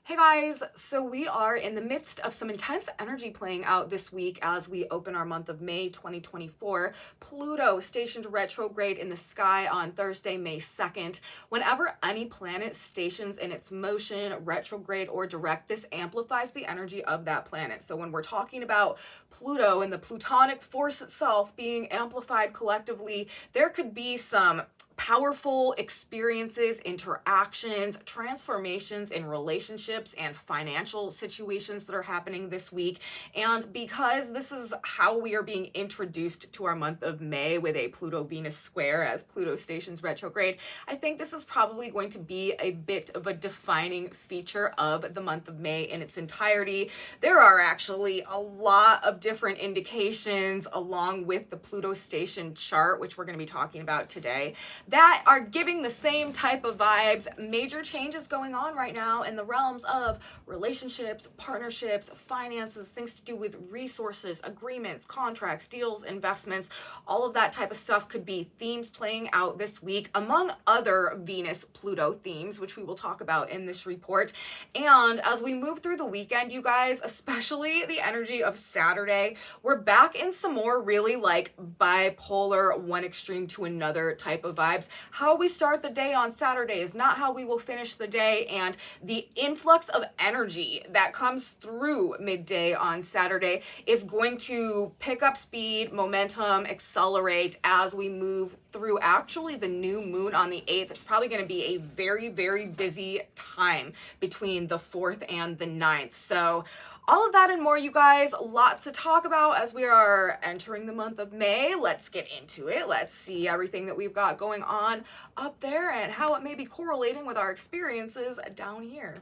Hey guys, so we are in the midst of some intense energy playing out this week as we open our month of May 2024. Pluto stationed retrograde in the sky on Thursday, May 2nd. Whenever any planet stations in its motion, retrograde or direct, this amplifies the energy of that planet. So when we're talking about Pluto and the plutonic force itself being amplified collectively, there could be some powerful experiences, interactions, transformations in relationships and financial situations that are happening this week. And because this is how we are being introduced to our month of May with a Pluto-Venus square as Pluto stations retrograde, I think this is probably going to be a bit of a defining feature of the month of May in its entirety. There are actually a lot of different indications along with the Pluto station chart, which we're going to be talking about today, that are giving the same type of vibes. Major changes going on right now in the realms of relationships, partnerships, finances, things to do with resources, agreements, contracts, deals, investments. All of that type of stuff could be themes playing out this week, among other Venus-Pluto themes, which we will talk about in this report. And as we move through the weekend, you guys, especially the energy of Saturday, we're back in some more really like bipolar, one extreme to another type of vibes. How we start the day on Saturday is not how we will finish the day, and the influx of energy that comes through midday on Saturday is going to pick up speed, momentum, accelerate as we move through actually the new moon on the 8th. It's probably going to be a very, very busy time between the 4th and the 9th. So all of that and more, you guys, lots to talk about as we are entering the month of May. Let's get into it. Let's see everything that we've got going on up there and how it may be correlating with our experiences down here.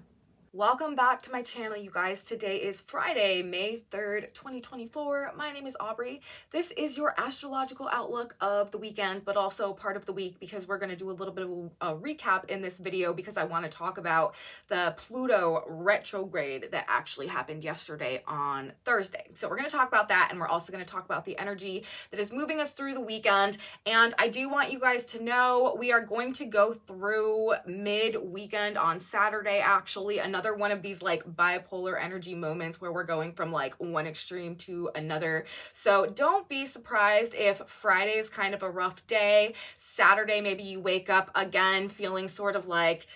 Welcome back to my channel, you guys. Today is Friday, May 3rd, 2024. My name is Aubrey. This is your astrological outlook of the weekend, but also part of the week, because we're going to do a little bit of a recap in this video because I want to talk about the Pluto retrograde that actually happened yesterday on Thursday. So we're going to talk about that, and we're also going to talk about the energy that is moving us through the weekend. And I do want you guys to know we are going to go through mid-weekend on Saturday, actually, another one of these like bipolar energy moments where we're going from like one extreme to another. So don't be surprised if Friday is kind of a rough day. Saturday, maybe you wake up again feeling sort of like,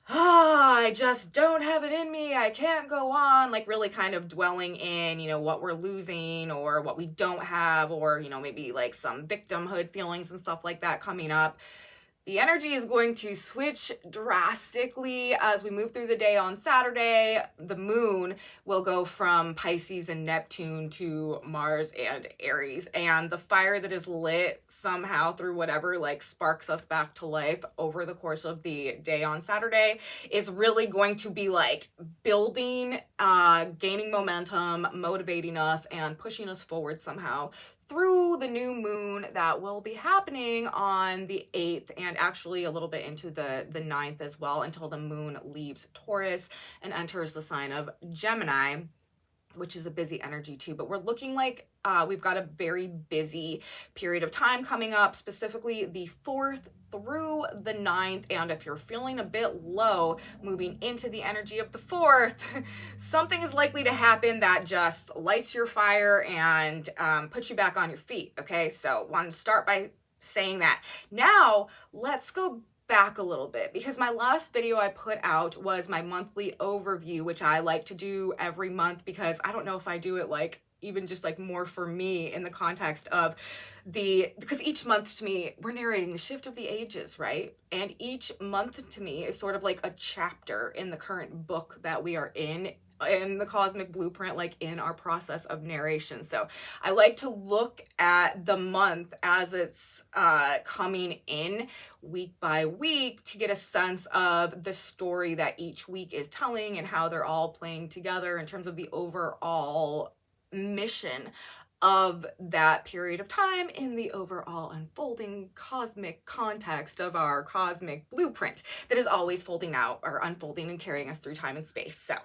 I just don't have it in me, I can't go on, like really kind of dwelling in, what we're losing or what we don't have, or, maybe like some victimhood feelings and stuff like that coming up. The energy is going to switch drastically as we move through the day on Saturday. The moon will go from Pisces and Neptune to Mars and Aries. And the fire that is lit somehow through whatever like sparks us back to life over the course of the day on Saturday is really going to be like building, gaining momentum, motivating us, and pushing us forward somehow through the new moon that will be happening on the 8th and actually a little bit into the 9th as well, until the moon leaves Taurus and enters the sign of Gemini, which is a busy energy too. But we're looking like we've got a very busy period of time coming up, specifically the 4th through the 9th. And if you're feeling a bit low moving into the energy of the 4th, something is likely to happen that just lights your fire and puts you back on your feet. Okay, so want to start by saying that. Now let's go back a little bit, because my last video I put out was my monthly overview, which I like to do every month, because I don't know if I do it like even just like more for me in the context of because each month to me, we're narrating the shift of the ages, right? And each month to me is sort of like a chapter in the current book that we are in the cosmic blueprint, like in our process of narration. So I like to look at the month as it's coming in week by week to get a sense of the story that each week is telling and how they're all playing together in terms of the overall mission of that period of time in the overall unfolding cosmic context of our cosmic blueprint that is always folding out or unfolding and carrying us through time and space. So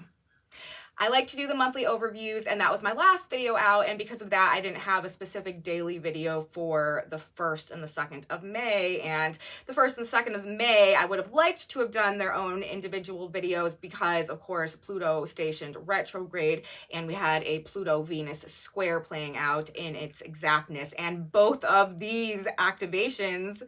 I like to do the monthly overviews, and that was my last video out, and because of that, I didn't have a specific daily video for the 1st and the 2nd of May, and the 1st and 2nd of May, I would have liked to have done their own individual videos because, of course, Pluto stationed retrograde, and we had a Pluto-Venus square playing out in its exactness, and both of these activations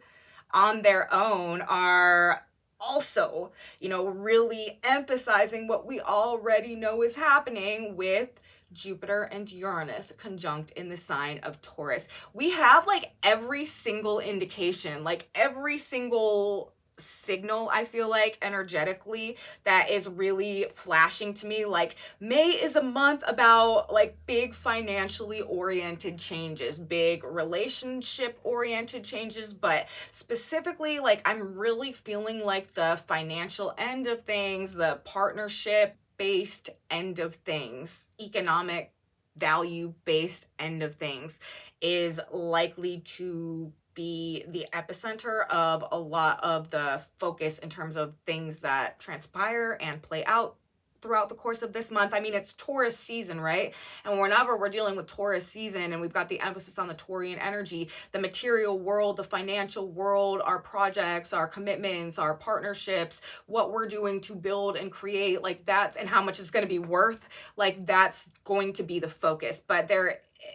on their own are also, really emphasizing what we already know is happening with Jupiter and Uranus conjunct in the sign of Taurus. We have like every single indication, like every single signal, I feel like, energetically, that is really flashing to me. Like, May is a month about like big financially oriented changes, big relationship oriented changes, but specifically, like, I'm really feeling like the financial end of things, the partnership based end of things, economic value based end of things is likely to be the epicenter of a lot of the focus in terms of things that transpire and play out throughout the course of this month. I mean, it's Taurus season, right? And whenever we're dealing with Taurus season and we've got the emphasis on the Taurian energy, the material world, the financial world, our projects, our commitments, our partnerships, what we're doing to build and create, like that's, and how much it's going to be worth, like that's going to be the focus. But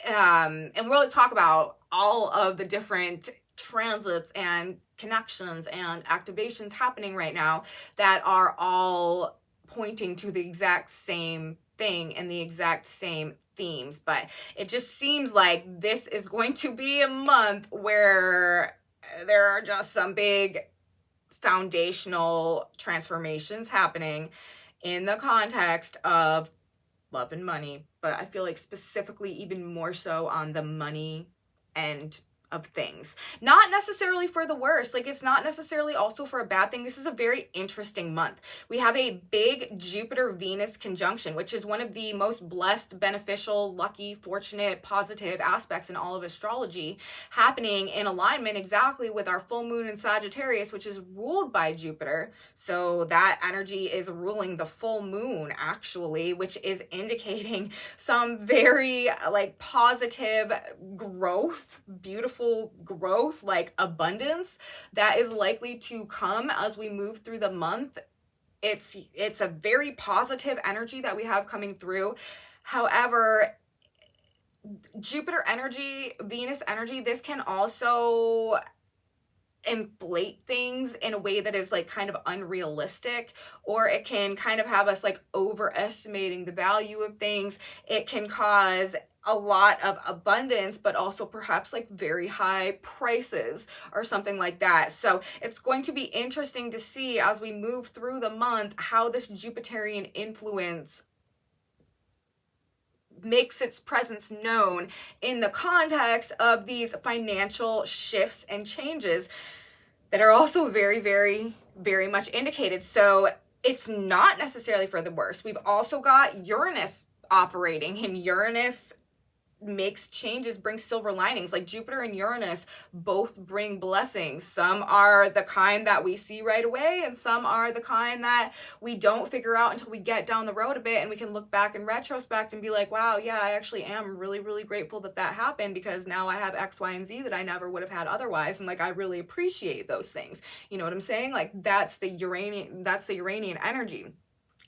and we'll talk about all of the different transits and connections and activations happening right now that are all pointing to the exact same thing and the exact same themes. But it just seems like this is going to be a month where there are just some big foundational transformations happening in the context of love and money, but I feel like specifically even more so on the money end of things. Not necessarily for the worst, like it's not necessarily also for a bad thing. This is a very interesting month. We have a big Jupiter-Venus conjunction, which is one of the most blessed, beneficial, lucky, fortunate, positive aspects in all of astrology, happening in alignment exactly with our full moon in Sagittarius, which is ruled by Jupiter. So that energy is ruling the full moon actually, which is indicating some very like positive growth, beautiful growth, like abundance that is likely to come as we move through the month. It's a very positive energy that we have coming through. However, Jupiter energy, Venus energy, this can also inflate things in a way that is like kind of unrealistic, or it can kind of have us like overestimating the value of things. It can cause a lot of abundance, but also perhaps like very high prices or something like that. So it's going to be interesting to see as we move through the month how this Jupiterian influence makes its presence known in the context of these financial shifts and changes that are also very, very, very much indicated. So it's not necessarily for the worst. We've also got Uranus operating, and Uranus makes changes, brings silver linings. Like Jupiter and Uranus both bring blessings. Some are the kind that we see right away, and some are the kind that we don't figure out until we get down the road a bit, and we can look back in retrospect and be like, wow, yeah, I actually am really, really grateful that that happened, because now I have X, Y, and Z that I never would have had otherwise, and like I really appreciate those things. You know what I'm saying? Like that's the Uranian energy.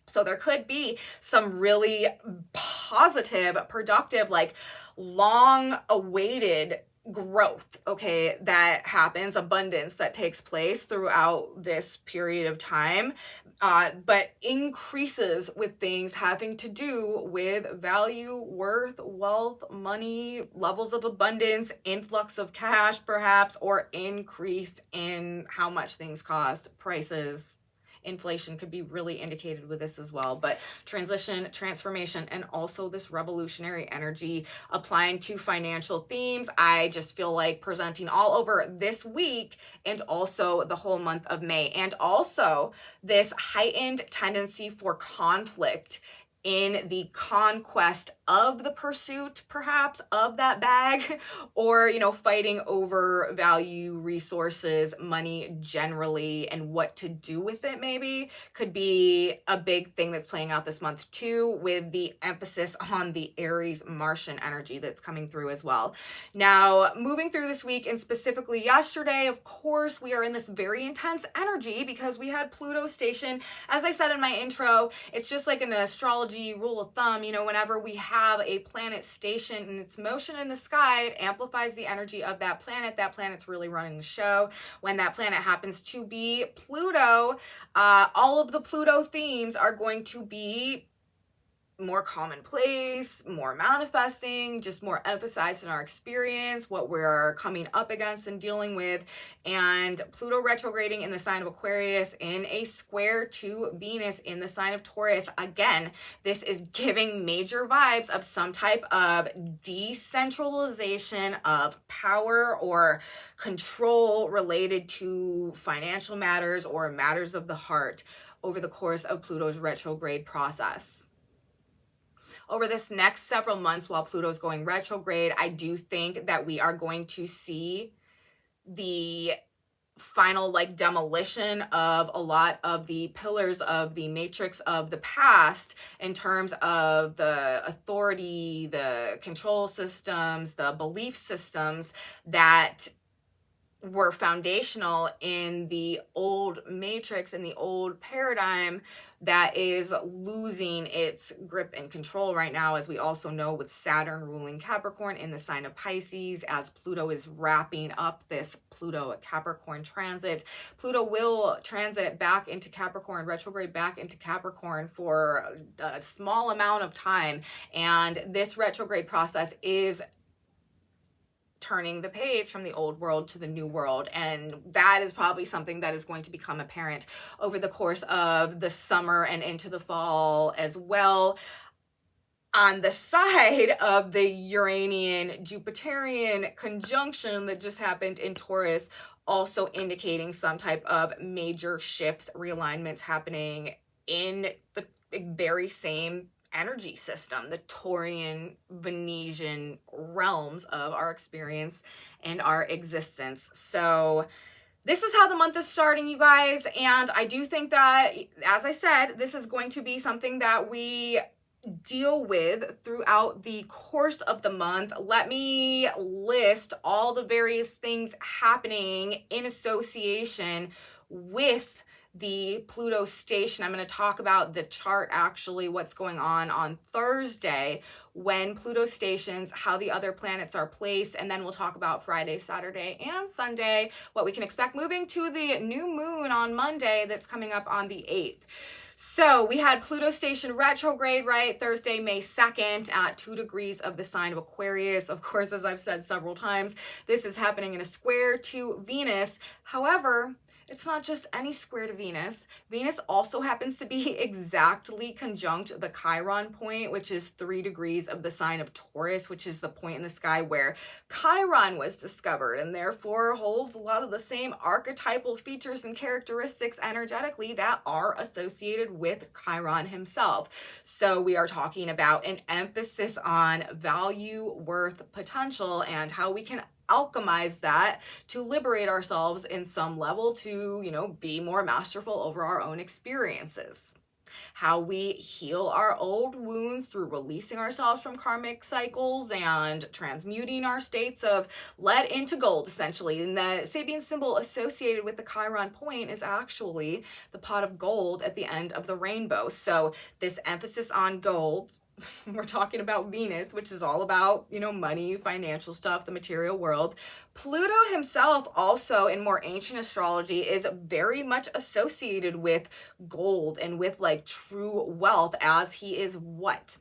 So there could be some really positive, productive, like long-awaited growth, okay, that happens, abundance that takes place throughout this period of time, but increases with things having to do with value, worth, wealth, money, levels of abundance, influx of cash perhaps, or increase in how much things cost, prices. Inflation could be really indicated with this as well, but transition, transformation, and also this revolutionary energy applying to financial themes, I just feel like presenting all over this week and also the whole month of May, and also this heightened tendency for conflict in the conquest of the pursuit, perhaps, of that bag, or, fighting over value, resources, money generally, and what to do with it maybe could be a big thing that's playing out this month too, with the emphasis on the Aries Martian energy that's coming through as well. Now, moving through this week, and specifically yesterday, of course, we are in this very intense energy because we had Pluto station. As I said in my intro, it's just like an astrology rule of thumb, whenever we have a planet station in its motion in the sky, it amplifies the energy of that planet. That planet's really running the show. When that planet happens to be Pluto, all of the Pluto themes are going to be more commonplace, more manifesting, just more emphasized in our experience, what we're coming up against and dealing with. And Pluto retrograding in the sign of Aquarius in a square to Venus in the sign of Taurus. Again, this is giving major vibes of some type of decentralization of power or control related to financial matters or matters of the heart over the course of Pluto's retrograde process. Over this next several months while Pluto's going retrograde, I do think that we are going to see the final demolition of a lot of the pillars of the matrix of the past in terms of the authority, the control systems, the belief systems that were foundational in the old matrix, in the old paradigm that is losing its grip and control right now, as we also know with Saturn ruling Capricorn in the sign of Pisces, as Pluto is wrapping up this Pluto Capricorn transit. Pluto will transit back into Capricorn, retrograde back into Capricorn for a small amount of time, and this retrograde process is turning the page from the old world to the new world. And that is probably something that is going to become apparent over the course of the summer and into the fall as well. On the side of the Uranian-Jupiterian conjunction that just happened in Taurus, also indicating some type of major shifts, realignments happening in the very same energy system, the Taurian Venusian realms of our experience and our existence. So this is how the month is starting, you guys. And I do think that, as I said, this is going to be something that we deal with throughout the course of the month. Let me list all the various things happening in association with the Pluto station. I'm going to talk about the chart, actually, what's going on Thursday when Pluto stations, how the other planets are placed, and then we'll talk about Friday, Saturday, and Sunday, what we can expect moving to the new moon on Monday that's coming up on the 8th. So we had Pluto station retrograde, right? Thursday, May 2nd at 2 degrees of the sign of Aquarius. Of course, as I've said several times, this is happening in a square to Venus. However, it's not just any square to Venus. Venus also happens to be exactly conjunct the Chiron point, which is 3 degrees of the sign of Taurus, which is the point in the sky where Chiron was discovered, and therefore holds a lot of the same archetypal features and characteristics energetically that are associated with Chiron himself. So we are talking about an emphasis on value, worth, potential, and how we can alchemize that to liberate ourselves in some level to, be more masterful over our own experiences. How we heal our old wounds through releasing ourselves from karmic cycles and transmuting our states of lead into gold, essentially. And the Sabian symbol associated with the Chiron point is actually the pot of gold at the end of the rainbow. So this emphasis on gold, we're talking about Venus, which is all about, money, financial stuff, the material world. Pluto himself also in more ancient astrology is very much associated with gold and with true wealth, as he is what?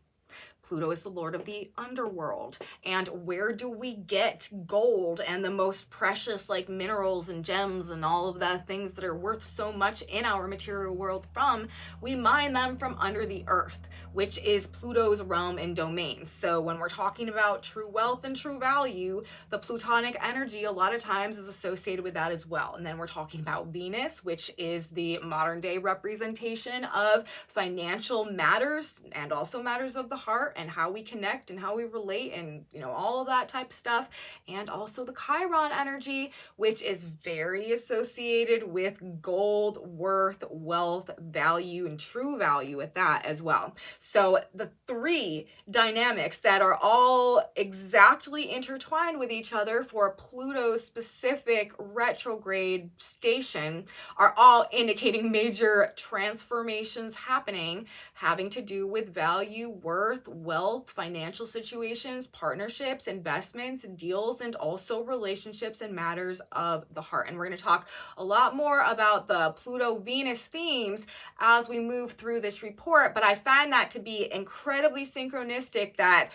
Pluto is the lord of the underworld. And where do we get gold and the most precious like minerals and gems and all of the things that are worth so much in our material world from? We mine them from under the earth, which is Pluto's realm and domain. So when we're talking about true wealth and true value, the Plutonic energy a lot of times is associated with that as well. And then we're talking about Venus, which is the modern day representation of financial matters and also matters of the heart and how we connect and how we relate and, you know, all of that type of stuff. And also the Chiron energy, which is very associated with gold, worth, wealth, value, and true value at that as well. So the three dynamics that are all exactly intertwined with each other for Pluto's specific retrograde station are all indicating major transformations happening, having to do with value, worth, wealth, financial situations, partnerships, investments, deals, and also relationships and matters of the heart. And we're going to talk a lot more about the Pluto-Venus themes as we move through this report, but I find that to be incredibly synchronistic that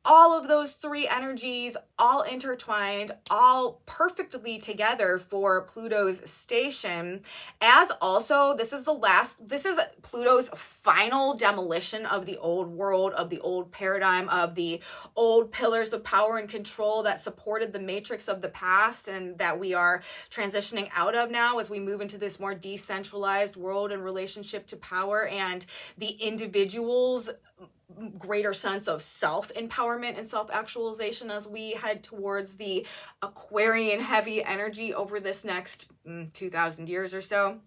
all of those three energies, all intertwined, all perfectly together for Pluto's station. As also, this is Pluto's final demolition of the old world, of the old paradigm, of the old pillars of power and control that supported the matrix of the past and that we are transitioning out of now as we move into this more decentralized world in relationship to power and the individual's greater sense of self-empowerment and self-actualization as we head towards the Aquarian heavy energy over this next 2,000 years or so.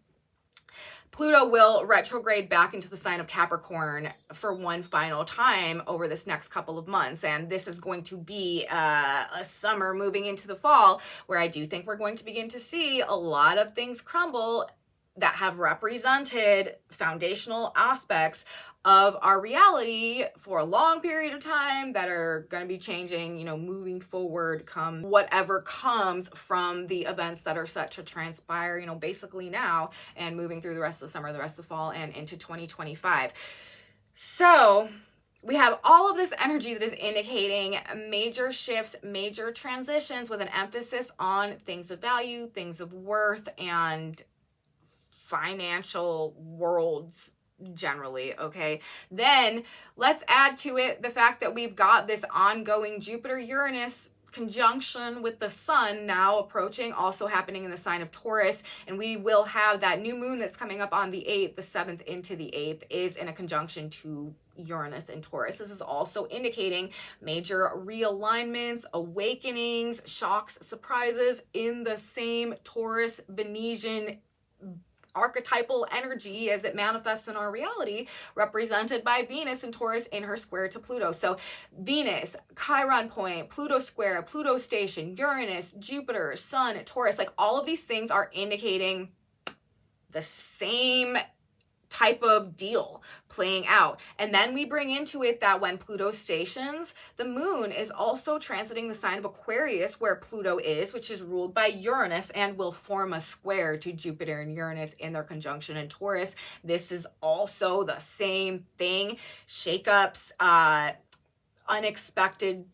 Pluto will retrograde back into the sign of Capricorn for one final time over this next couple of months. And this is going to be a summer moving into the fall where I do think we're going to begin to see a lot of things crumble that have represented foundational aspects of our reality for a long period of time that are going to be changing, you know, moving forward, come whatever comes from the events that are set to transpire, you know, basically now and moving through the rest of the summer, the rest of the fall, and into 2025. So we have all of this energy that is indicating major shifts, major transitions with an emphasis on things of value, things of worth, and financial worlds generally, okay? Then let's add to it the fact that we've got this ongoing Jupiter-Uranus conjunction with the sun now approaching, also happening in the sign of Taurus, and we will have that new moon that's coming up on the 8th, the 7th into the 8th, is in a conjunction to Uranus and Taurus. This is also indicating major realignments, awakenings, shocks, surprises in the same Taurus Venusian archetypal energy as it manifests in our reality, represented by Venus and Taurus in her square to Pluto. So Venus, Chiron point, Pluto square, Pluto station, Uranus, Jupiter, Sun, Taurus, like all of these things are indicating the same type of deal playing out. And then we bring into it that when Pluto stations, the moon is also transiting the sign of Aquarius where Pluto is, which is ruled by Uranus and will form a square to Jupiter and Uranus in their conjunction in Taurus. This is also the same thing. Shakeups, unexpected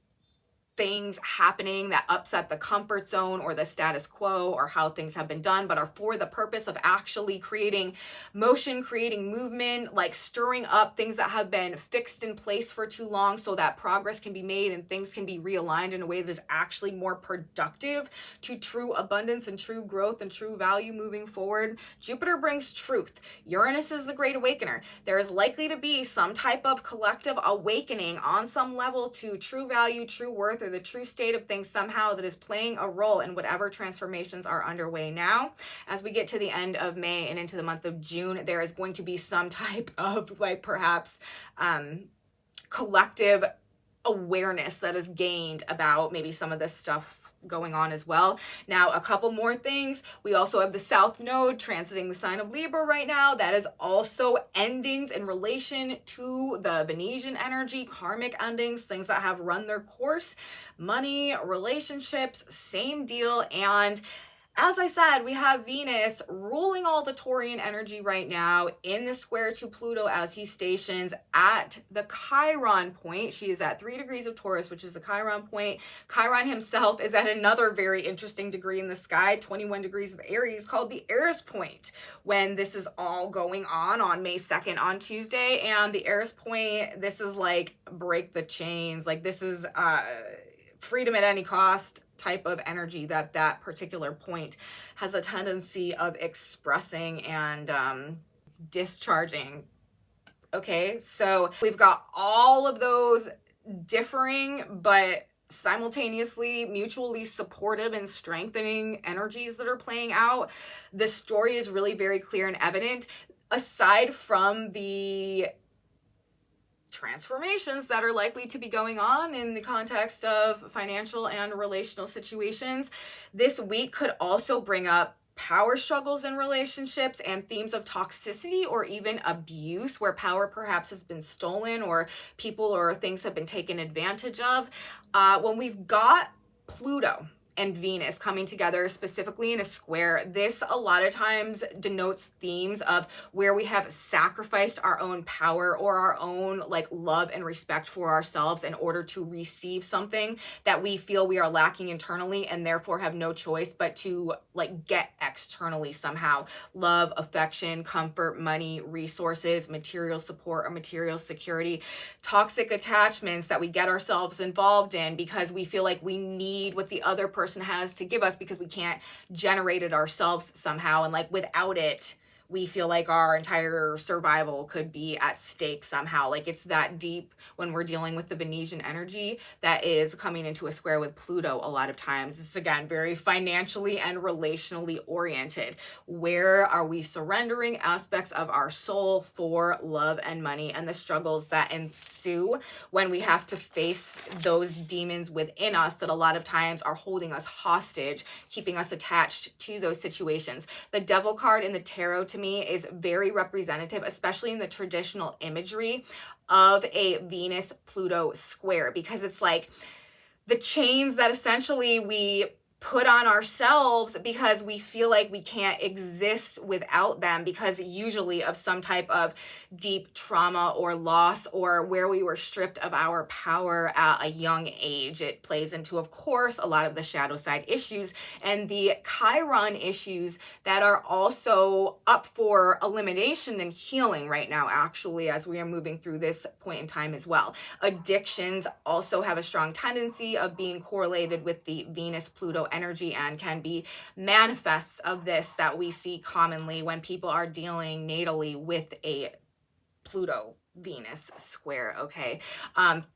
things happening that upset the comfort zone or the status quo or how things have been done, but are for the purpose of actually creating motion, creating movement, like stirring up things that have been fixed in place for too long so that progress can be made and things can be realigned in a way that is actually more productive to true abundance and true growth and true value moving forward. Jupiter brings truth. Uranus is the great awakener. There is likely to be some type of collective awakening on some level to true value, true worth, or the true state of things somehow that is playing a role in whatever transformations are underway now. As we get to the end of May and into the month of June, there is going to be some type of like perhaps collective awareness that is gained about maybe some of this stuff going on as well. Now, a couple more things. We also have the South Node transiting the sign of Libra right now. That is also endings in relation to the Venusian energy, karmic endings, things that have run their course. Money, relationships, same deal. And As I said, we have Venus ruling all the Taurian energy right now in the square to Pluto as he stations at the Chiron point. She is at 3 degrees of Taurus, which is the Chiron point. Chiron himself is at another very interesting degree in the sky, 21 degrees of Aries, called the Eris point, when this is all going on May 2nd on Tuesday. And the Eris point, this is like break the chains. Like this is freedom at any cost type of energy that particular point has a tendency of expressing and discharging. Okay, so we've got all of those differing but simultaneously mutually supportive and strengthening energies that are playing out. The story is really very clear and evident. Aside from the transformations that are likely to be going on in the context of financial and relational situations, this week could also bring up power struggles in relationships and themes of toxicity or even abuse, where power perhaps has been stolen or people or things have been taken advantage of. When we've got Pluto and Venus coming together specifically in a square, this a lot of times denotes themes of where we have sacrificed our own power or our own like love and respect for ourselves in order to receive something that we feel we are lacking internally and therefore have no choice but to like get externally somehow. Love, affection, comfort, money, resources, material support or material security. Toxic attachments that we get ourselves involved in because we feel like we need what the other person has to give us because we can't generate it ourselves somehow, and like without it we feel like our entire survival could be at stake somehow. Like it's that deep when we're dealing with the Venusian energy that is coming into a square with Pluto a lot of times. It's again very financially and relationally oriented. Where are we surrendering aspects of our soul for love and money, and the struggles that ensue when we have to face those demons within us that a lot of times are holding us hostage, keeping us attached to those situations. The Devil card in the tarot to me is very representative, especially in the traditional imagery of a Venus-Pluto square, because it's like the chains that essentially we put on ourselves because we feel like we can't exist without them, because usually of some type of deep trauma or loss, or where we were stripped of our power at a young age. It plays into, of course, a lot of the shadow side issues and the Chiron issues that are also up for elimination and healing right now, actually, as we are moving through this point in time as well. Addictions also have a strong tendency of being correlated with the Venus-Pluto energy and can be manifests of this that we see commonly when people are dealing natally with a Pluto Venus square, okay?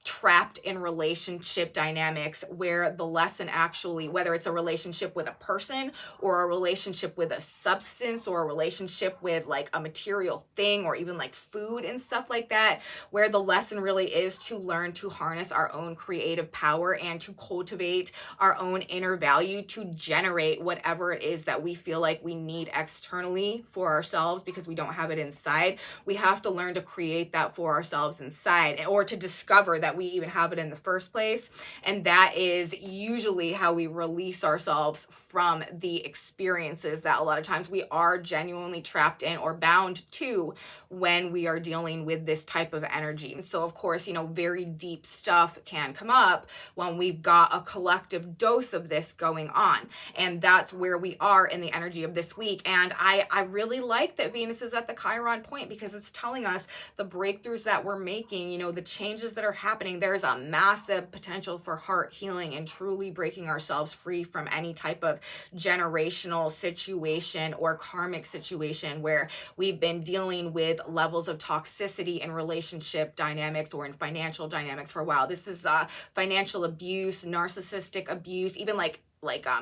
Trapped in relationship dynamics where the lesson actually, whether it's a relationship with a person or a relationship with a substance or a relationship with like a material thing or even like food and stuff like that, where the lesson really is to learn to harness our own creative power and to cultivate our own inner value to generate whatever it is that we feel like we need externally for ourselves because we don't have it inside. We have to learn to create that for ourselves inside, or to discover that we even have it in the first place. And that is usually how we release ourselves from the experiences that a lot of times we are genuinely trapped in or bound to when we are dealing with this type of energy. So of course, you know, very deep stuff can come up when we've got a collective dose of this going on. And that's where we are in the energy of this week. And I really like that Venus is at the Chiron point, because it's telling us the breakthroughs that we're making, you know, the changes that are happening. There's a massive potential for heart healing and truly breaking ourselves free from any type of generational situation or karmic situation where we've been dealing with levels of toxicity in relationship dynamics or in financial dynamics for a while. This is financial abuse, narcissistic abuse, even like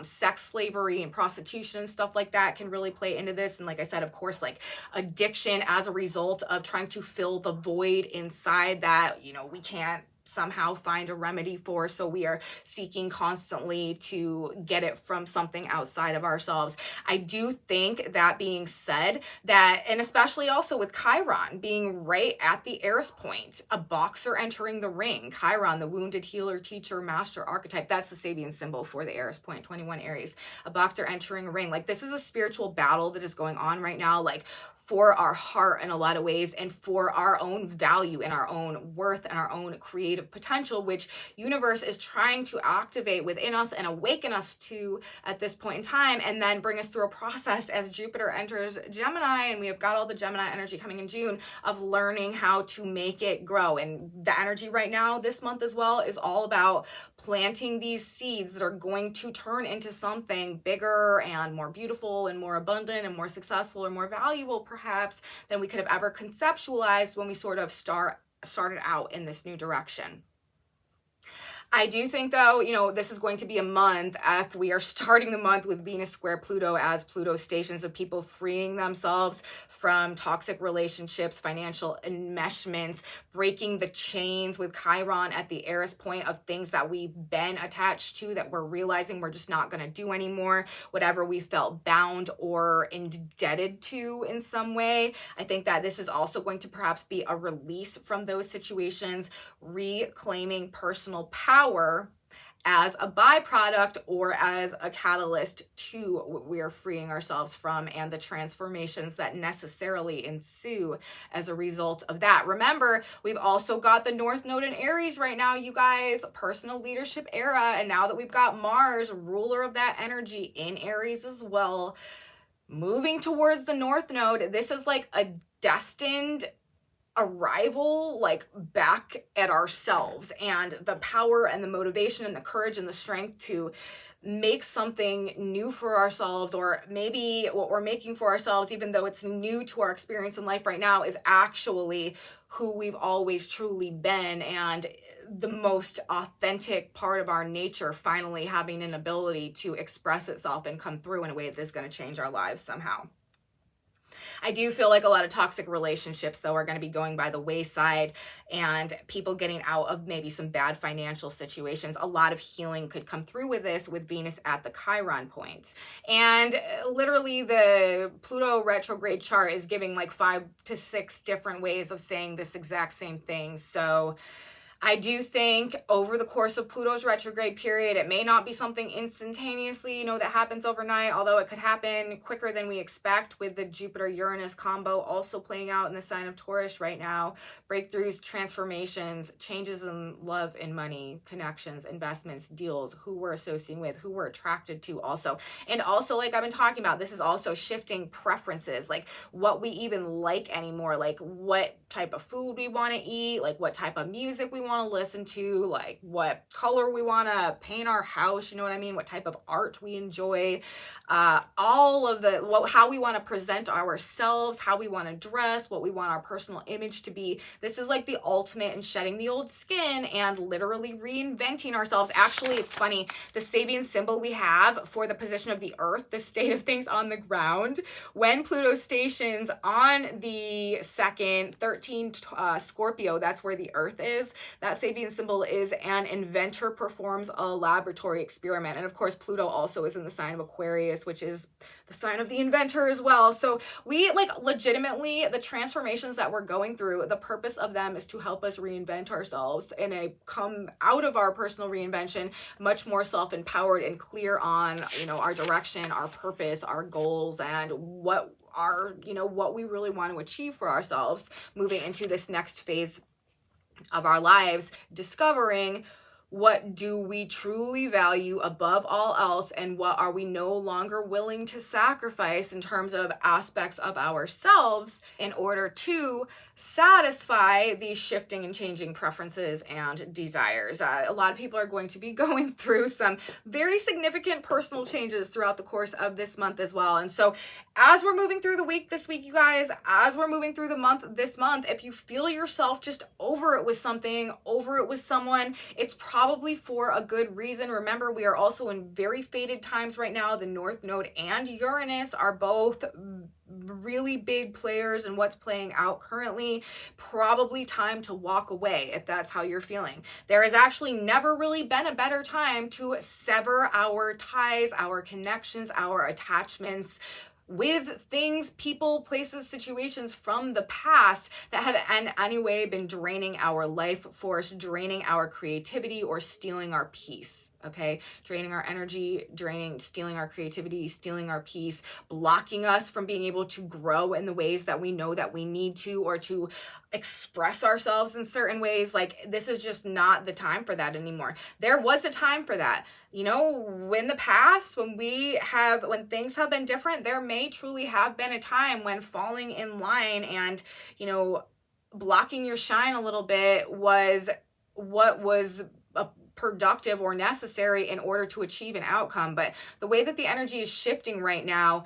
sex slavery and prostitution and stuff like that can really play into this. And like I said, of course, like addiction as a result of trying to fill the void inside that, you know, we can't somehow find a remedy for, so we are seeking constantly to get it from something outside of ourselves. I do think, that being said, that, and especially also with Chiron being right at the Eris point, a boxer entering the ring, Chiron, the wounded healer, teacher, master archetype, that's the Sabian symbol for the Eris point, 21 Aries, a boxer entering a ring. Like, this is a spiritual battle that is going on right now, like, for our heart in a lot of ways, and for our own value and our own worth and our own creative potential, which universe is trying to activate within us and awaken us to at this point in time, and then bring us through a process as Jupiter enters Gemini, and we have got all the Gemini energy coming in June, of learning how to make it grow. And the energy right now this month as well is all about planting these seeds that are going to turn into something bigger and more beautiful and more abundant and more successful or more valuable perhaps than we could have ever conceptualized when we sort of started out in this new direction. I do think, though, you know, this is going to be a month, if we are starting the month with Venus square Pluto, as Pluto stations, of people freeing themselves from toxic relationships, financial enmeshments, breaking the chains with Chiron at the Eris point of things that we've been attached to that we're realizing we're just not going to do anymore, whatever we felt bound or indebted to in some way. I think that this is also going to perhaps be a release from those situations, reclaiming personal power as a byproduct or as a catalyst to what we are freeing ourselves from, and the transformations that necessarily ensue as a result of that. Remember, we've also got the North Node in Aries right now, you guys, personal leadership era, and now that we've got Mars, ruler of that energy, in Aries as well, moving towards the North Node, this is like a destined arrival, like back at ourselves, and the power and the motivation and the courage and the strength to make something new for ourselves, or maybe what we're making for ourselves, even though it's new to our experience in life right now, is actually who we've always truly been, and the most authentic part of our nature finally having an ability to express itself and come through in a way that is going to change our lives somehow. I do feel like a lot of toxic relationships, though, are going to be going by the wayside, and people getting out of maybe some bad financial situations. A lot of healing could come through with this, with Venus at the Chiron point. And literally the Pluto retrograde chart is giving like 5 to 6 different ways of saying this exact same thing. So I do think over the course of Pluto's retrograde period, it may not be something instantaneously, that happens overnight, although it could happen quicker than we expect, with the Jupiter-Uranus combo also playing out in the sign of Taurus right now. Breakthroughs, transformations, changes in love and money, connections, investments, deals, who we're associating with, who we're attracted to also. And also, like I've been talking about, this is also shifting preferences, like what we even like anymore, like what type of food we want to eat, like what type of music we want to listen to, like what color we want to paint our house, you know what I mean, what type of art we enjoy, all of how we want to present ourselves, how we want to dress, what we want our personal image to be. This is like the ultimate in shedding the old skin and literally reinventing ourselves. Actually, it's funny, the Sabian symbol we have for the position of the earth, the state of things on the ground, when Pluto stations on the 2nd, 13 Scorpio, that's where the earth is. That Sabian symbol is an inventor performs a laboratory experiment. And of course, Pluto also is in the sign of Aquarius, which is the sign of the inventor as well. So we legitimately, the transformations that we're going through, the purpose of them is to help us reinvent ourselves and come out of our personal reinvention much more self-empowered and clear on, our direction, our purpose, our goals, and what we really want to achieve for ourselves moving into this next phase of our lives, discovering what do we truly value above all else, and what are we no longer willing to sacrifice in terms of aspects of ourselves in order to satisfy these shifting and changing preferences and desires. A lot of people are going to be going through some very significant personal changes throughout the course of this month as well. And so as we're moving through the week this week, you guys, as we're moving through the month this month, if you feel yourself just over it with something, over it with someone, it's probably for a good reason. Remember, we are also in very fated times right now. The North Node and Uranus are both really big players in what's playing out currently, probably time to walk away if that's how you're feeling. There has actually never really been a better time to sever our ties, our connections, our attachments with things, people, places, situations from the past that have in any way been draining our life force, draining our creativity, or stealing our peace. Okay, draining our energy, stealing our creativity, stealing our peace, blocking us from being able to grow in the ways that we know that we need to, or to express ourselves in certain ways. Like, this is just not the time for that anymore. There was a time for that. You know, in the past, when things have been different, there may truly have been a time when falling in line and, you know, blocking your shine a little bit was what was productive or necessary in order to achieve an outcome. But the way that the energy is shifting right now,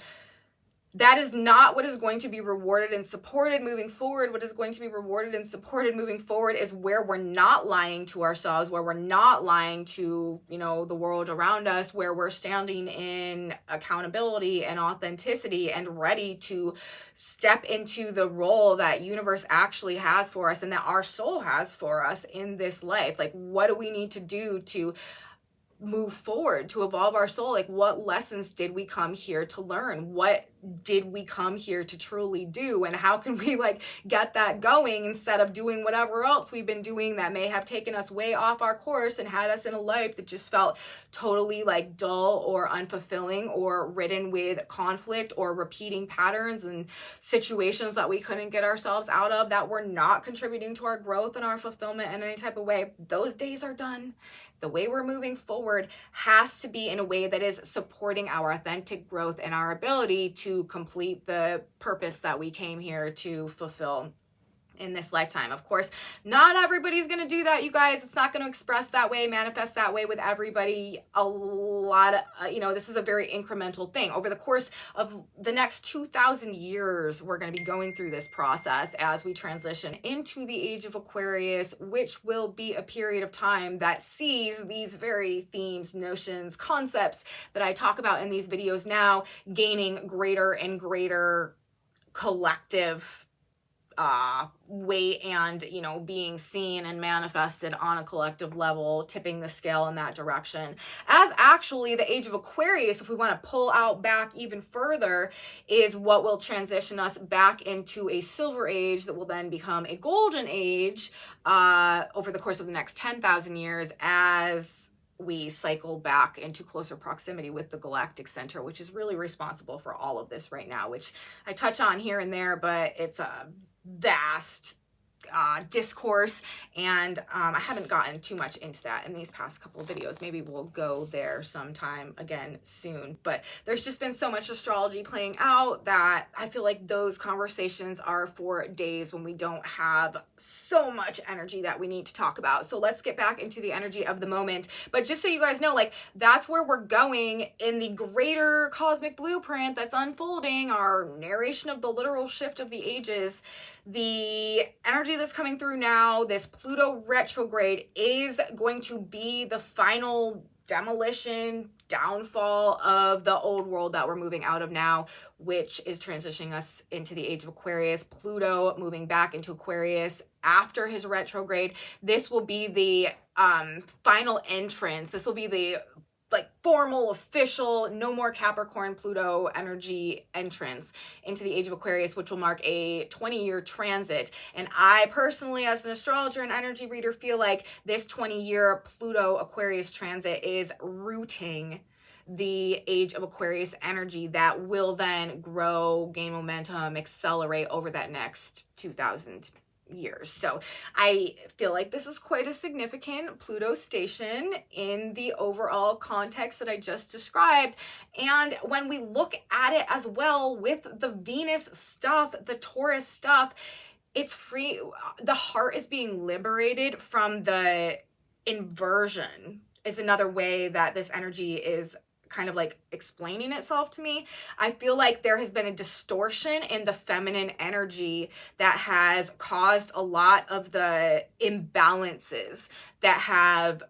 that is not what is going to be rewarded and supported moving forward. What is going to be rewarded and supported moving forward is where we're not lying to ourselves, where we're not lying to, you know, the world around us, where we're standing in accountability and authenticity and ready to step into the role that universe actually has for us and that our soul has for us in this life. Like, what do we need to do to move forward, to evolve our soul? Like, what lessons did we come here to learn? What did we come here to truly do? And how can we like get that going instead of doing whatever else we've been doing that may have taken us way off our course and had us in a life that just felt totally like dull or unfulfilling or ridden with conflict or repeating patterns and situations that we couldn't get ourselves out of, that were not contributing to our growth and our fulfillment in any type of way. Those days are done. The way we're moving forward has to be in a way that is supporting our authentic growth and our ability to complete the purpose that we came here to fulfill in this lifetime. Of course, not everybody's going to do that, you guys. It's not going to express that way, manifest that way with everybody. A lot of, this is a very incremental thing. Over the course of the next 2,000 years, we're going to be going through this process as we transition into the age of Aquarius, which will be a period of time that sees these very themes, notions, concepts that I talk about in these videos now gaining greater and greater collective weight and, being seen and manifested on a collective level, tipping the scale in that direction. As actually the age of Aquarius, if we want to pull out back even further, is what will transition us back into a silver age that will then become a golden age over the course of the next 10,000 years as we cycle back into closer proximity with the galactic center, which is really responsible for all of this right now, which I touch on here and there, but it's a vast discourse, and I haven't gotten too much into that in these past couple of videos. Maybe we'll go there sometime again soon, but there's just been so much astrology playing out that I feel like those conversations are for days when we don't have so much energy that we need to talk about. So let's get back into the energy of the moment. But just so you guys know, like, that's where we're going in the greater cosmic blueprint that's unfolding, our narration of the literal shift of the ages. The energy that's coming through now, this Pluto retrograde, is going to be the final demolition, downfall of the old world that we're moving out of now, which is transitioning us into the age of Aquarius. Pluto moving back into Aquarius after his retrograde. This will be the final entrance. This will be the formal, official, no more Capricorn Pluto energy entrance into the age of Aquarius, which will mark a 20-year transit. And I personally, as an astrologer and energy reader, feel like this 20-year Pluto Aquarius transit is rooting the age of Aquarius energy that will then grow, gain momentum, accelerate over that next 2,000 years. So I feel like this is quite a significant Pluto station in the overall context that I just described. And when we look at it as well with the Venus stuff, the Taurus stuff, it's free. The heart is being liberated from the inversion, is another way that this energy is kind of like explaining itself to me. I feel like there has been a distortion in the feminine energy that has caused a lot of the imbalances that have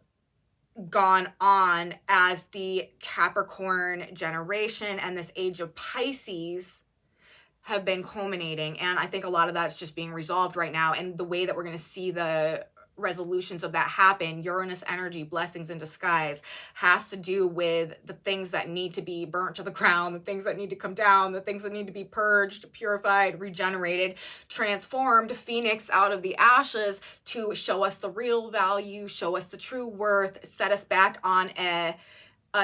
gone on as the Capricorn generation and this age of Pisces have been culminating. And I think a lot of that's just being resolved right now. And the way that we're going to see the resolutions of that happen, Uranus energy, blessings in disguise, has to do with the things that need to be burnt to the ground, the things that need to come down, the things that need to be purged, purified, regenerated, transformed, phoenix out of the ashes to show us the real value, show us the true worth, set us back on a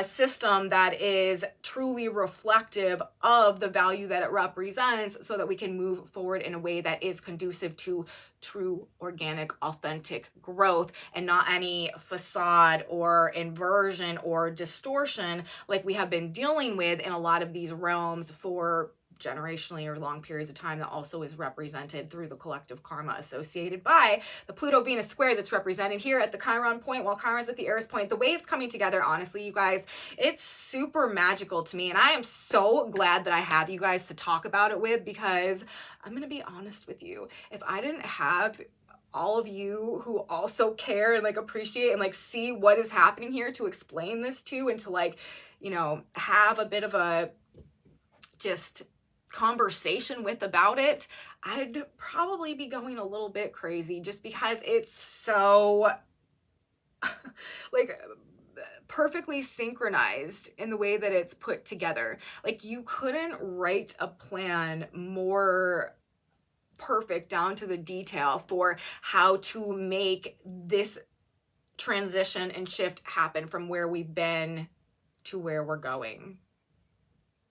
system that is truly reflective of the value that it represents, so that we can move forward in a way that is conducive to true, organic, authentic growth, and not any facade or inversion or distortion like we have been dealing with in a lot of these realms for generationally or long periods of time, that also is represented through the collective karma associated by the Pluto Venus square that's represented here at the Chiron point, while Chiron's at the Eris point. The way it's coming together, honestly, you guys, it's super magical to me, and I am so glad that I have you guys to talk about it with, because I'm gonna be honest with you, if I didn't have all of you who also care and like appreciate and like see what is happening here to explain this to, and to like, you know, have a bit of a just conversation with about it, I'd probably be going a little bit crazy, just because it's so like perfectly synchronized in the way that it's put together. Like, you couldn't write a plan more perfect down to the detail for how to make this transition and shift happen from where we've been to where we're going.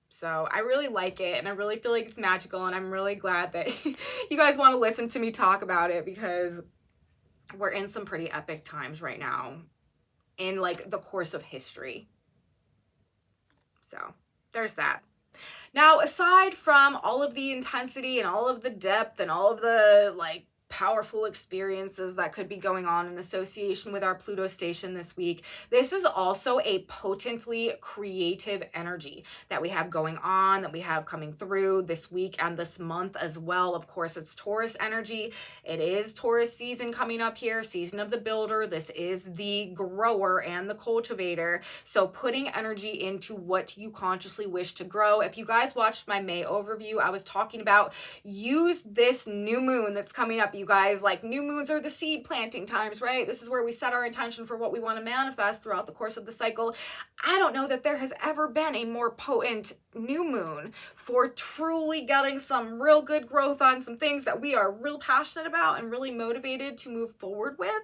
So I really like it, and I really feel like it's magical, and I'm really glad that you guys want to listen to me talk about it, because we're in some pretty epic times right now in like the course of history. So there's that. Now, aside from all of the intensity and all of the depth and all of the like powerful experiences that could be going on in association with our Pluto station this week, this is also a potently creative energy that we have going on, that we have coming through this week and this month as well. Of course, it's Taurus energy. It is Taurus season coming up here, season of the builder. This is the grower and the cultivator. So putting energy into what you consciously wish to grow. If you guys watched my May overview, I was talking about use this new moon that's coming up. You guys, like, new moons are the seed planting times, right? This is where we set our intention for what we want to manifest throughout the course of the cycle. I don't know that there has ever been a more potent new moon for truly getting some real good growth on some things that we are real passionate about and really motivated to move forward with.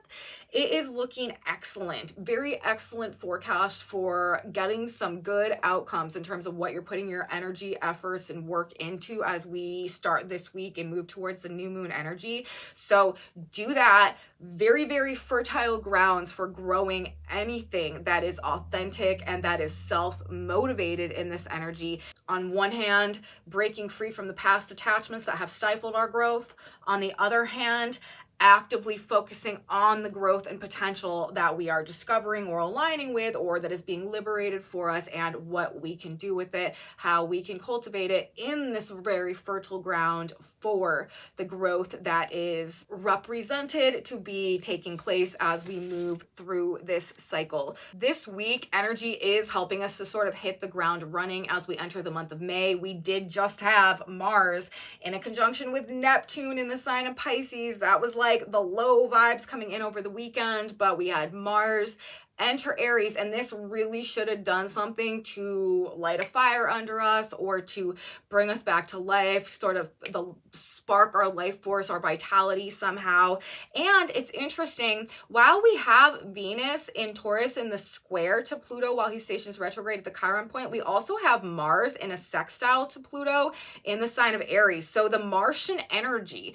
It is looking excellent. Very excellent forecast for getting some good outcomes in terms of what you're putting your energy, efforts, and work into as we start this week and move towards the new moon energy. So do that. Very, very fertile grounds for growing anything that is authentic and that is self-motivated in this energy. On one hand, breaking free from the past attachments that have stifled our growth. On the other hand, actively focusing on the growth and potential that we are discovering or aligning with, or that is being liberated for us, and what we can do with it, how we can cultivate it in this very fertile ground for the growth that is represented to be taking place as we move through this cycle. This week, energy is helping us to sort of hit the ground running as we enter the month of May. We did just have Mars in a conjunction with Neptune in the sign of Pisces. That was like the low vibes coming in over the weekend, but we had Mars enter Aries, and this really should have done something to light a fire under us, or to bring us back to life, sort of spark our life force, our vitality somehow. And it's interesting, while we have Venus in Taurus in the square to Pluto while he stations retrograde at the Chiron point, we also have Mars in a sextile to Pluto in the sign of Aries. So the Martian energy,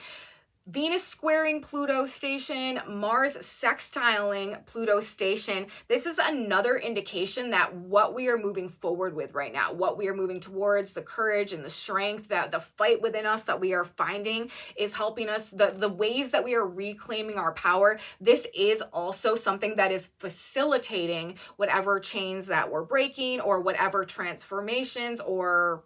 Venus squaring Pluto station, Mars sextiling Pluto station. This is another indication that what we are moving forward with right now, what we are moving towards, the courage and the strength, that the fight within us that we are finding is helping us, the ways that we are reclaiming our power. This is also something that is facilitating whatever chains that we're breaking, or whatever transformations or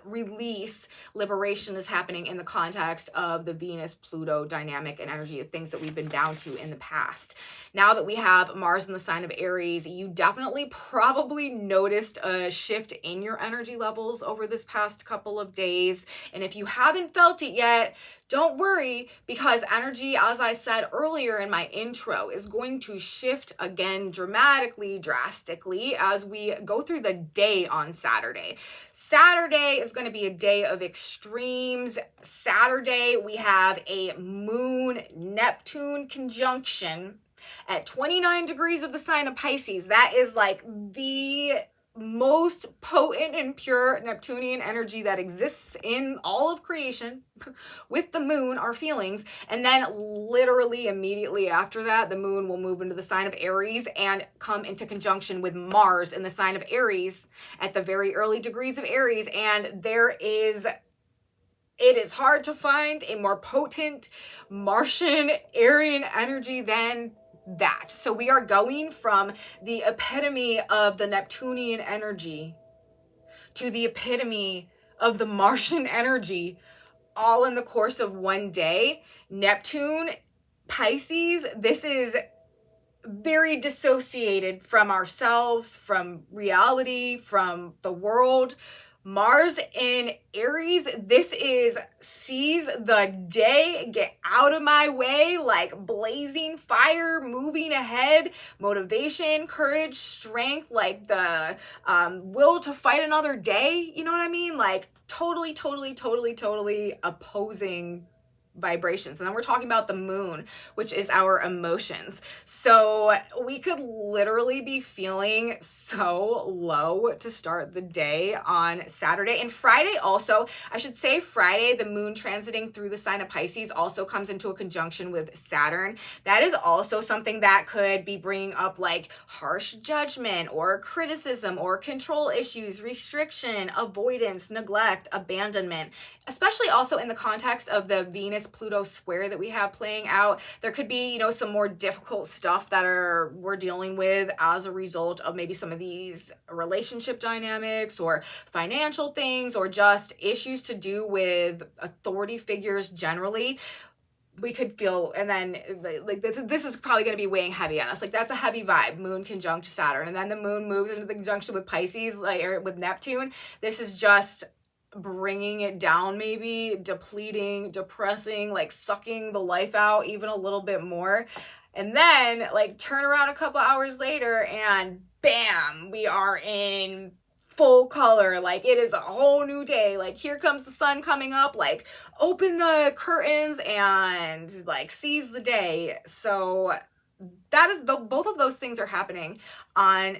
release, liberation is happening in the context of the Venus-Pluto dynamic and energy of things that we've been bound to in the past. Now that we have Mars in the sign of Aries, you definitely probably noticed a shift in your energy levels over this past couple of days. And if you haven't felt it yet, don't worry, because energy, as I said earlier in my intro, is going to shift again dramatically, drastically as we go through the day on Saturday. Saturday is going to be a day of extremes. Saturday, we have a Moon-Neptune conjunction at 29 degrees of the sign of Pisces. That is like the most potent and pure Neptunian energy that exists in all of creation with the moon, our feelings. And then literally immediately after that, the moon will move into the sign of Aries and come into conjunction with Mars in the sign of Aries at the very early degrees of Aries. And it is hard to find a more potent Martian Aryan energy than that. So we are going from the epitome of the Neptunian energy to the epitome of the Martian energy, all in the course of one day. Neptune, Pisces, this is very dissociated from ourselves, from reality, from the world. Mars in Aries, this is seize the day, get out of my way, like blazing fire, moving ahead, motivation, courage, strength, like the will to fight another day. You know what I mean? Like totally opposing vibrations. And then we're talking about the moon, which is our emotions. So we could literally be feeling so low to start the day on Saturday. And Friday also, I should say Friday, the moon transiting through the sign of Pisces also comes into a conjunction with Saturn. That is also something that could be bringing up like harsh judgment or criticism or control issues, restriction, avoidance, neglect, abandonment, especially also in the context of the Venus-Pluto square that we have playing out. There could be, some more difficult stuff that we're dealing with as a result of maybe some of these relationship dynamics or financial things or just issues to do with authority figures generally. We could feel, and then like this is probably going to be weighing heavy on us. Like that's a heavy vibe, moon conjunct Saturn, and then the moon moves into the conjunction with Pisces, like or with Neptune. This is just bringing it down, maybe depleting, depressing, like sucking the life out even a little bit more. And then like turn around a couple hours later and bam, we are in full color. Like it is a whole new day. Like here comes the sun coming up, like open the curtains and like seize the day. So that is both of those things are happening on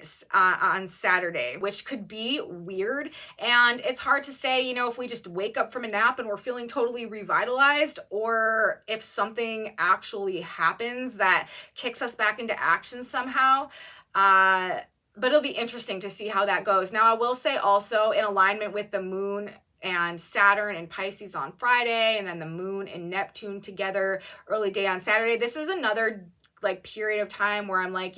Saturday, which could be weird. And it's hard to say, if we just wake up from a nap and we're feeling totally revitalized, or if something actually happens that kicks us back into action somehow. But it'll be interesting to see how that goes. Now, I will say also in alignment with the moon and Saturn and Pisces on Friday, and then the moon and Neptune together early day on Saturday. This is another like period of time where I'm like,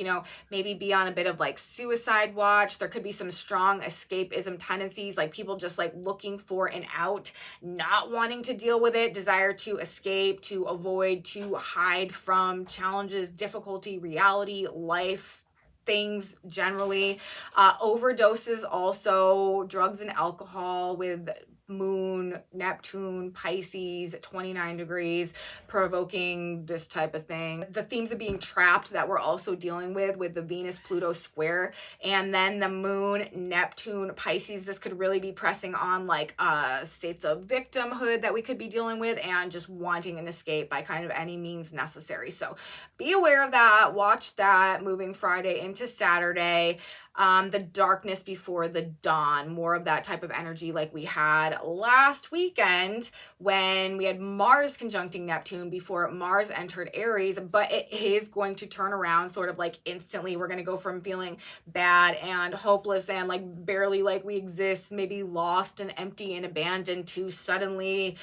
maybe be on a bit of like suicide watch. There could be some strong escapism tendencies, like people just like looking for an out, not wanting to deal with it, desire to escape, to avoid, to hide from challenges, difficulty, reality, life, things generally. Overdoses also, drugs and alcohol with moon, Neptune, Pisces, 29 degrees, provoking this type of thing. The themes of being trapped that we're also dealing with the Venus-Pluto square, and then the moon, Neptune, Pisces. This could really be pressing on like states of victimhood that we could be dealing with and just wanting an escape by kind of any means necessary. So be aware of that. Watch that moving Friday into Saturday. The darkness before the dawn, more of that type of energy like we had last weekend when we had Mars conjuncting Neptune before Mars entered Aries, but it is going to turn around sort of like instantly. We're going to go from feeling bad and hopeless and like barely like we exist, maybe lost and empty and abandoned, to suddenly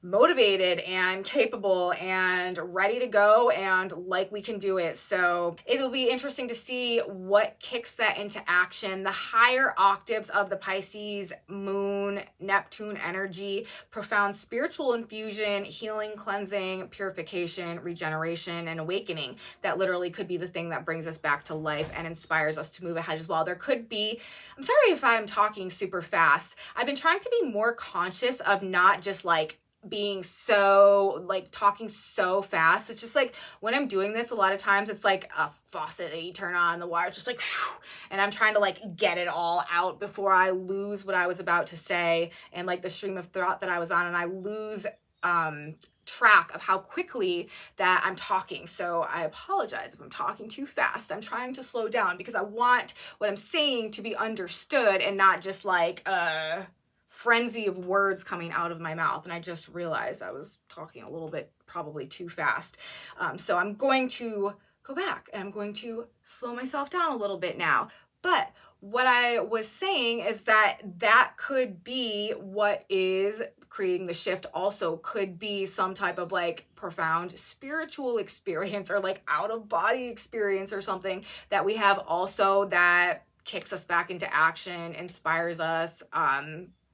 motivated and capable and ready to go and like we can do it. So it'll be interesting to see what kicks that into action. The higher octaves of the Pisces moon Neptune energy, profound spiritual infusion, healing, cleansing, purification, regeneration, and awakening. That literally could be the thing that brings us back to life and inspires us to move ahead as well. There could be, I'm sorry if I'm talking super fast. I've been trying to be more conscious of not just like being so like talking so fast. It's just like when I'm doing this, a lot of times it's like a faucet that you turn on, the water just like whew, and I'm trying to like get it all out before I lose what I was about to say and like the stream of thought that I was on, and I lose track of how quickly that I'm talking. So I apologize if I'm talking too fast. I'm trying to slow down because I want what I'm saying to be understood and not just like frenzy of words coming out of my mouth. And I just realized I was talking a little bit probably too fast. So I'm going to go back and I'm going to slow myself down a little bit now. But what I was saying is that that could be what is creating the shift. Also could be some type of like profound spiritual experience or like out of body experience or something that we have also that kicks us back into action, inspires us,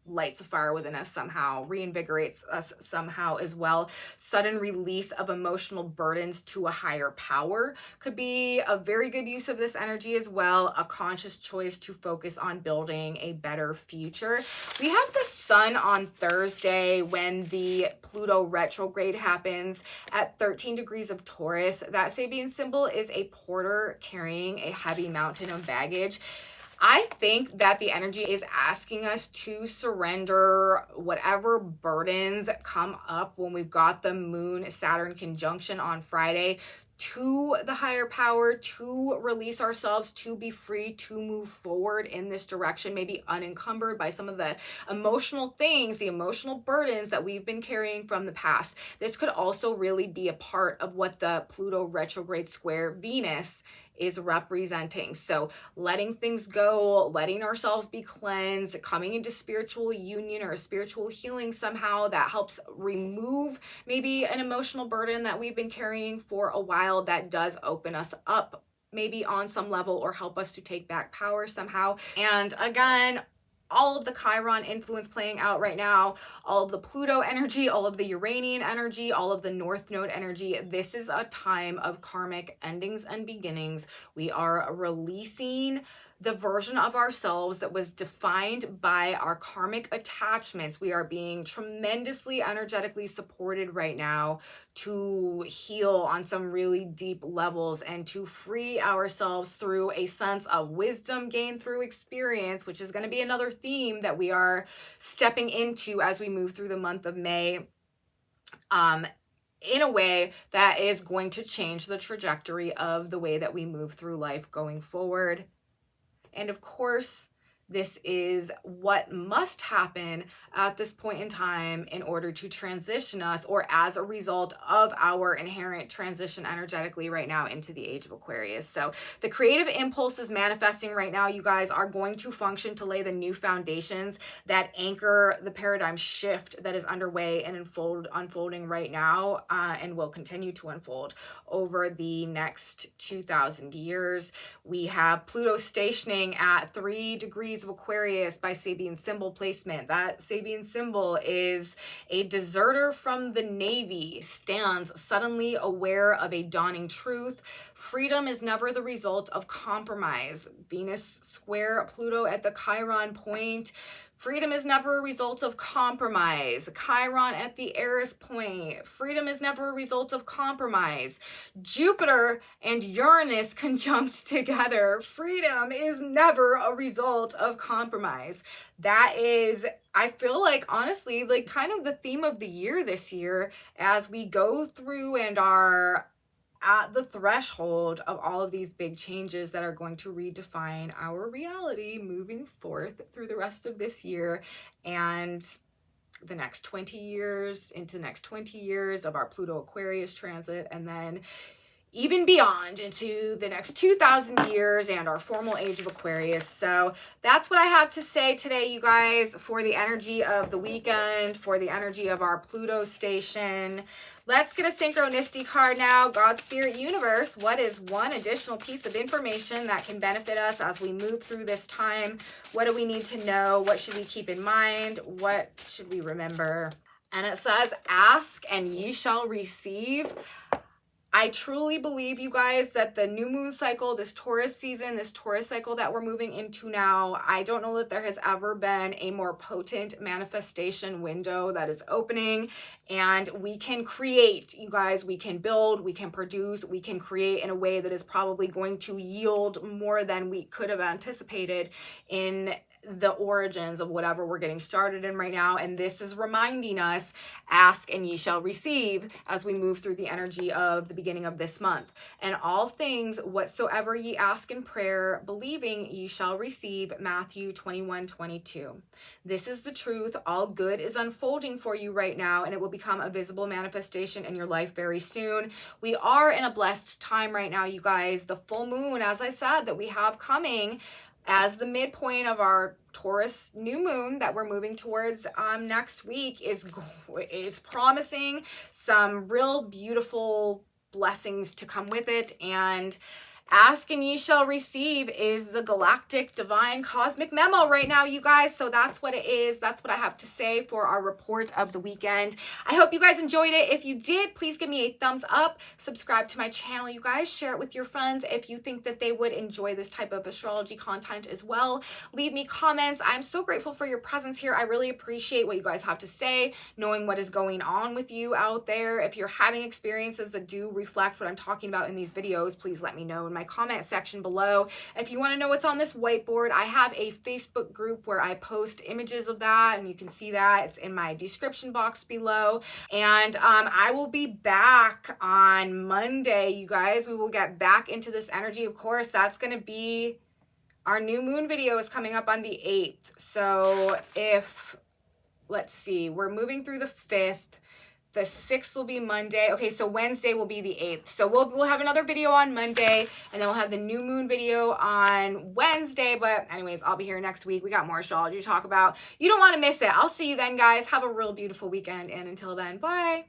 lights a fire within us somehow, reinvigorates us somehow as well. Sudden release of emotional burdens to a higher power could be a very good use of this energy as well. A conscious choice to focus on building a better future. We have the sun on Thursday when the Pluto retrograde happens at 13 degrees of Taurus. That Sabian symbol is a porter carrying a heavy mountain of baggage. I think that the energy is asking us to surrender whatever burdens come up when we've got the Moon Saturn conjunction on Friday to the higher power, to release ourselves, to be free, to move forward in this direction, maybe unencumbered by some of the emotional things, the emotional burdens that we've been carrying from the past. This could also really be a part of what the Pluto retrograde square Venus is representing. So letting things go, letting ourselves be cleansed, coming into spiritual union or spiritual healing somehow that helps remove maybe an emotional burden that we've been carrying for a while, that does open us up maybe on some level or help us to take back power somehow. And again, all of the Chiron influence playing out right now, all of the Pluto energy, all of the Uranian energy, all of the North Node energy. This is a time of karmic endings and beginnings. We are releasing the version of ourselves that was defined by our karmic attachments. We are being tremendously energetically supported right now to heal on some really deep levels and to free ourselves through a sense of wisdom gained through experience, which is going to be another theme that we are stepping into as we move through the month of May. In a way that is going to change the trajectory of the way that we move through life going forward. And of course, this is what must happen at this point in time in order to transition us, or as a result of our inherent transition energetically right now into the age of Aquarius. So the creative impulse is manifesting right now. You guys are going to function to lay the new foundations that anchor the paradigm shift that is underway and unfolding right now, and will continue to unfold over the next 2,000 years. We have Pluto stationing at 3 degrees of Aquarius by Sabian symbol placement. That Sabian symbol is a deserter from the Navy, stands suddenly aware of a dawning truth. Freedom is never the result of compromise. Venus square Pluto at the Chiron point. Freedom is never a result of compromise. Chiron at the Eris point. Freedom is never a result of compromise. Jupiter and Uranus conjunct together. Freedom is never a result of compromise. That is, I feel like, honestly, like kind of the theme of the year this year as we go through and are at the threshold of all of these big changes that are going to redefine our reality moving forth through the rest of this year and the next 20 years, into the next 20 years of our Pluto Aquarius transit, and then even beyond into the next 2,000 years and our formal age of Aquarius. So that's what I have to say today, you guys, for the energy of the weekend, for the energy of our Pluto station. Let's get a synchronicity card now. God, Spirit, Universe, what is one additional piece of information that can benefit us as we move through this time? What do we need to know? What should we keep in mind? What should we remember? And it says, ask and ye shall receive. I truly believe, you guys, that the new moon cycle, this Taurus season, this Taurus cycle that we're moving into now, I don't know that there has ever been a more potent manifestation window that is opening. And we can create, you guys, we can build, we can produce, we can create in a way that is probably going to yield more than we could have anticipated in the origins of whatever we're getting started in right now. And this is reminding us, ask and ye shall receive, as we move through the energy of the beginning of this month. And all things whatsoever ye ask in prayer, believing, ye shall receive. Matthew 21:22. This is the truth. All good is unfolding for you right now, and it will become a visible manifestation in your life very soon. We are in a blessed time right now, you guys. The full moon, as I said, that we have coming as the midpoint of our Taurus new moon that we're moving towards next week is promising some real beautiful blessings to come with it. And ask and ye shall receive is the galactic divine cosmic memo right now, you guys. So that's what it is. That's what I have to say for our report of the weekend. I hope you guys enjoyed it. If you did, please give me a thumbs up. Subscribe to my channel, you guys. Share it with your friends if you think that they would enjoy this type of astrology content as well. Leave me comments. I'm so grateful for your presence here. I really appreciate what you guys have to say, knowing what is going on with you out there. If you're having experiences that do reflect what I'm talking about in these videos, please let me know in my comment section below. If you want to know what's on this whiteboard, I have a Facebook group where I post images of that, and you can see that. It's in my description box below. And I will be back on Monday, you guys. We will get back into this energy. Of course, that's going to be our new moon video is coming up on the 8th. So let's see, we're moving through the 5th. The 6th will be Monday. Okay, so Wednesday will be the 8th. So we'll have another video on Monday, and then we'll have the new moon video on Wednesday. But anyways, I'll be here next week. We got more astrology to talk about. You don't want to miss it. I'll see you then, guys. Have a real beautiful weekend, and until then, bye.